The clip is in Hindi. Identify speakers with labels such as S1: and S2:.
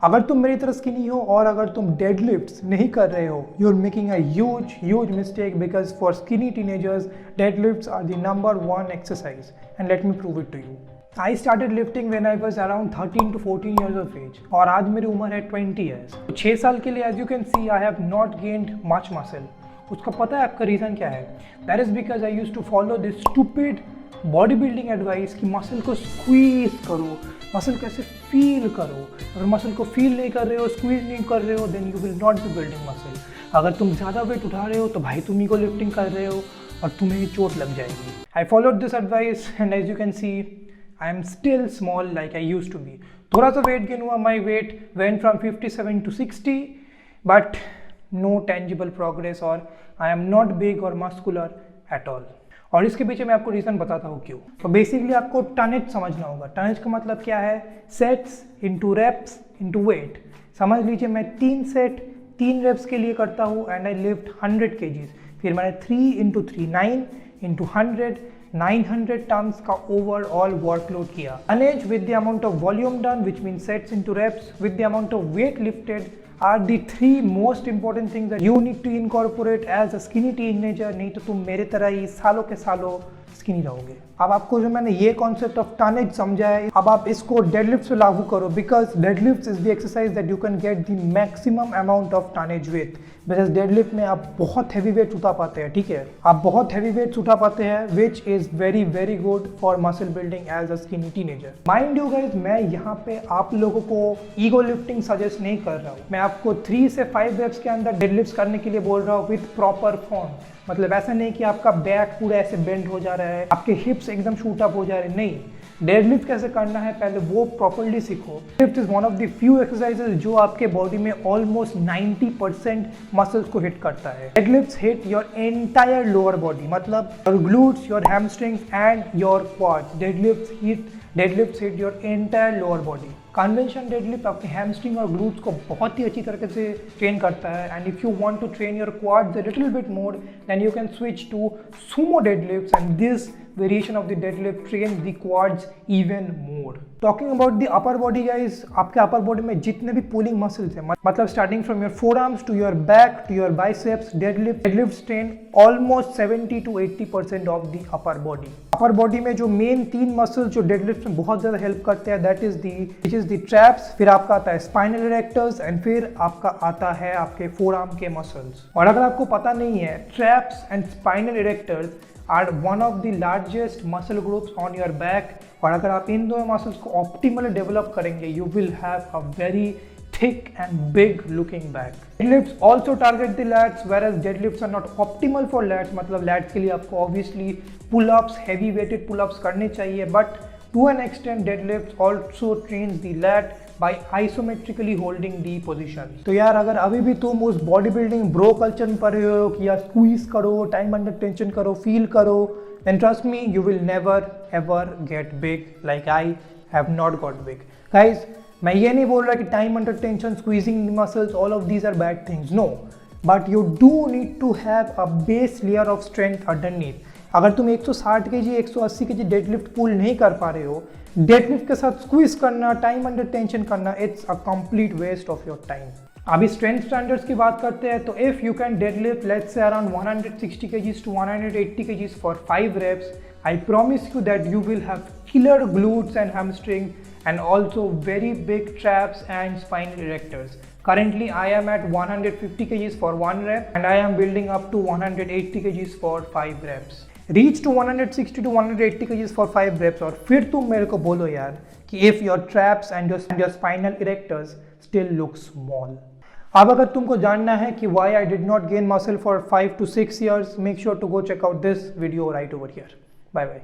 S1: अगर तुम मेरी तरह स्किनी हो और अगर तुम डेडलिफ्ट्स नहीं कर रहे हो, you are making a huge mistake because for skinny teenagers deadlifts are the number one exercise and let me prove it to you. I started lifting when I was around 13 to 14 years of age और आज मेरी उम्र है 20 years। 6 साल के लिए as you can see I have not gained much muscle. उसका पता है आपका रीज़न क्या है? That is because I use to follow this stupid body building advice कि मसल को स्क्वीज करो, मसल कैसे फील करो। अगर मसल को फील नहीं कर रहे हो, स्क्वीज नहीं कर रहे हो, then you will not be building muscle. अगर तुम ज़्यादा वेट उठा रहे हो तो भाई तुम ईगो लिफ्टिंग कर रहे हो और तुम्हें ही चोट लग जाएगी। I followed this advice and as you can see I am still small like I use to be. थोड़ा सा वेट गेन हुआ, my weight went from 57 to 60 but no tangible progress और आई एम नॉट बिग और मस्कुलर एट ऑल। और इसके पीछे मैं आपको रीज़न बताता हूँ क्यों। तो बेसिकली आपको टनेज समझना होगा। टनेज का मतलब क्या है? Sets into reps into weight. समझ लीजिए मैं 3 सेट 3 रेप्स के लिए करता हूँ एंड आई लिफ्ट 100 kgs। फिर मैंने 3 into 3 9 into 100 900 टन्स का ओवरऑल वर्कलोड किया। Tonnage with the amount of volume done which mean sets into reps with the amount of weight lifted are the 3 most important things that you need to incorporate as a skinny teenager। नहीं तो तुम मेरे तरह ही सालों के सालों स्किनी रहोगे। अब आपको जो मैंने ये कॉन्सेप्ट ऑफ टनेज समझा है, अब आप इसको डेडलिफ्ट पे लागू करो because deadlift is the exercise that you can get the maximum amount of tonnage with. Because deadlift में आप बहुत हैवी वेट उठा पाते हैं, ठीक है, आप बहुत हैवी वेट्स उठा पाते हैं which is very good for muscle building as a skinny teenager. Mind you guys, मैं यहाँ पे आप लोगों को ईगो लिफ्टिंग सजेस्ट नहीं कर रहा हूँ। मैं आपको 3 से 5 रेप्स के अंदर डेडलिफ्ट करने के लिए बोल रहा हूँ विथ प्रॉपर फॉर्म। मतलब ऐसा नहीं कि आपका बैक पूरा ऐसे बेंड हो जा रहा है, आपके हिप्स एकदम शूट अप हो जा रहे हैं, नहीं। डेडलिफ्ट कैसे करना है पहले वो प्रॉपर्ली सीखो। Deadlift is one of the few exercises जो आपके बॉडी में ऑलमोस्ट 90% मसल्स को हिट करता है। Deadlifts hit your entire lower body, मतलब your glutes, your hamstrings and your quads. Deadlifts hit your entire lower body. Convention deadlift आपके हैमस्ट्रिंग और ग्लूट्स को बहुत ही अच्छी तरीके से ट्रेन करता है and if you want to train your quads a little bit more then you can switch to sumo deadlifts and this variation of the deadlift train the quads even more. Talking about the upper body guys, आपके upper body में जितने भी pulling muscles हैं, मतलब starting from your forearms to your back to your biceps, deadlifts train almost 70 to 80% of the upper body. upper body में जो main 3 muscles जो deadlift में बहुत ज़्यादा help करते हैं that is the traps, फिर आपका आता है spinal erectors and फिर आपका आता है आपके forearm के muscles। और अगर आपको पता नहीं है, traps and spinal erectors are one of the largest muscle groups on your back। और अगर आप इन दो मसल्स को ऑप्टिमली डेवलप करेंगे you will have a very thick and big looking back। Deadlifts also target the lats whereas deadlifts are not optimal for lats। मतलब lats के लिए आपको obviously pull-ups, heavy weighted pull-ups करने चाहिए but to an extent deadlifts also trains the lat by isometrically holding the position। तो यार अगर अभी भी तुम उस बॉडी बिल्डिंग ब्रो कल्चर में पढ़े हो कि यार स्क्वीज करो, टाइम अंडर टेंशन करो, फील करो, then trust me you will never ever get big like I have not got big। Guys, मैं ये नहीं बोल रहा कि time under tension, squeezing the muscles, all of these are bad things, no, but you do need to have a base layer of strength underneath. अगर तुम 160 kg 180 kg डेडलिफ्ट पुल नहीं कर पा रहे हो, डेडलिफ्ट के साथ स्क्वीज करना, टाइम अंडर टेंशन करना, it's a complete waste of your time. अभी स्ट्रेंथ स्टैंडर्ड्स की बात करते हैं तो if you can deadlift let's say around 160 kgs to 180 kgs for 5 reps, I promise you that you will have killer glutes and hamstring and also very big traps and spinal erectors। Currently I am at 150 kgs for 1 rep and I am building up to 180 kgs for 5 reps। Reach to 160 to 180 kgs for 5 reps और फिर तुम मेरे को बोलो यार कि if your traps and your spinal erectors still look small। अब अगर तुमको जानना है कि why I did not gain muscle for 5 to 6 years, make sure to go check out this video right over here। Bye bye।